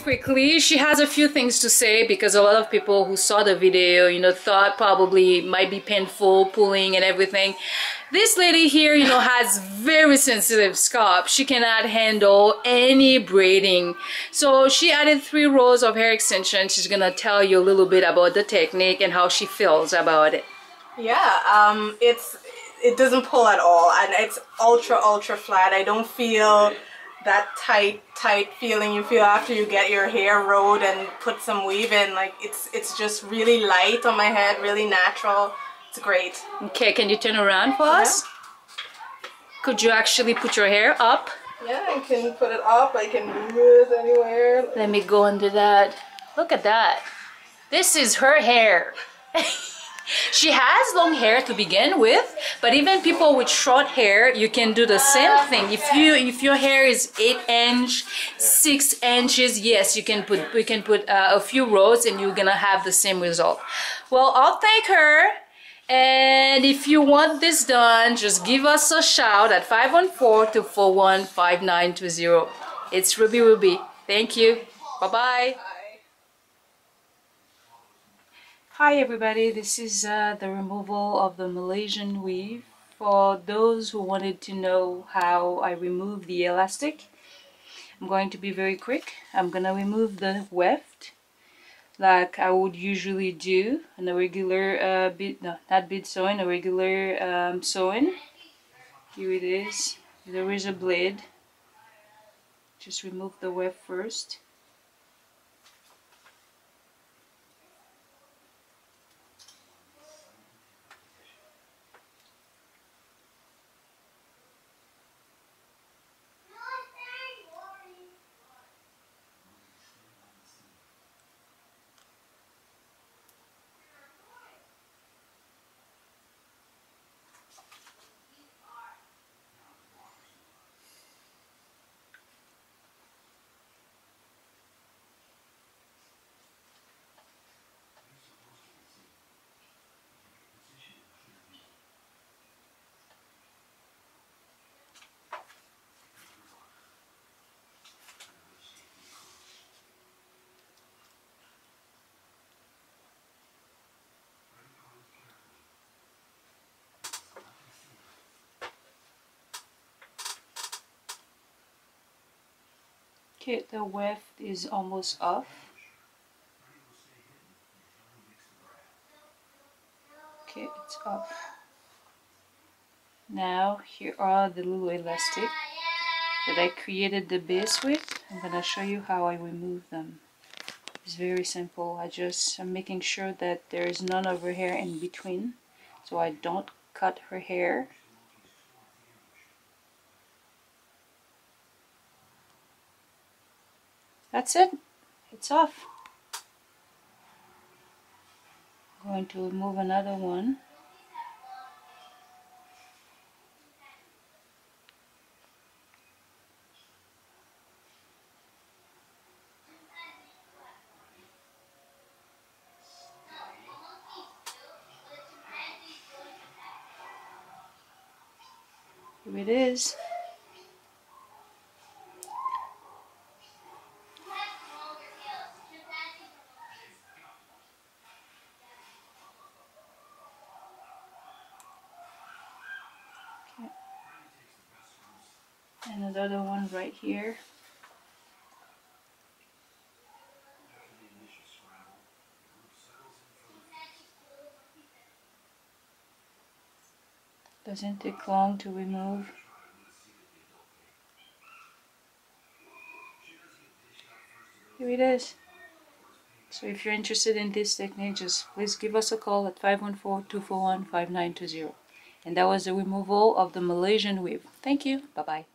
quickly. She has a few things to say because a lot of people who saw the video, you know, thought probably it might be painful pulling and everything. This lady here, you know, has very sensitive scalp. She cannot handle any braiding. So she added 3 rows of hair extension. She's gonna tell you a little bit about the technique and how she feels about it. Yeah, it doesn't pull at all, and it's ultra flat. I don't feel that tight feeling you feel after you get your hair rolled and put some weave in. Like it's just really light on my head, really natural. It's great. Okay, can you turn around for us? Could you actually put your hair up? Yeah, I can put it up. I can move it anywhere. Let me go under that. Look at that. This is her hair. She has long hair to begin with, but even people with short hair, you can do the same thing. If your hair is 8 inch, 6 inches, yes, we can put a few rows and you're gonna have the same result. Well, I'll thank her. And if you want this done, just give us a shout at 514-241-5920. It's Ruby Ruby. Thank you. Bye-bye. Hi everybody, this is the removal of the Malaysian weave. For those who wanted to know how I remove the elastic, I'm going to be very quick. I'm gonna remove the weft like I would usually do in a regular bead sewing, a regular sewing. Here it is. There is a blade. Just remove the weft first. Okay, the weft is almost off. Okay, it's off. Now here are the little elastic that I created the base with. I'm gonna show you how I remove them. It's very simple. I'm making sure that there is none of her hair in between, so I don't cut her hair. That's it. It's off. I'm going to remove another one. Here it is. Okay. And another one right here. Doesn't take long to remove. Here it is. So if you're interested in this technique, just please give us a call at 514-241-5920. And that was the removal of the Malaysian weave. Thank you. Bye-bye.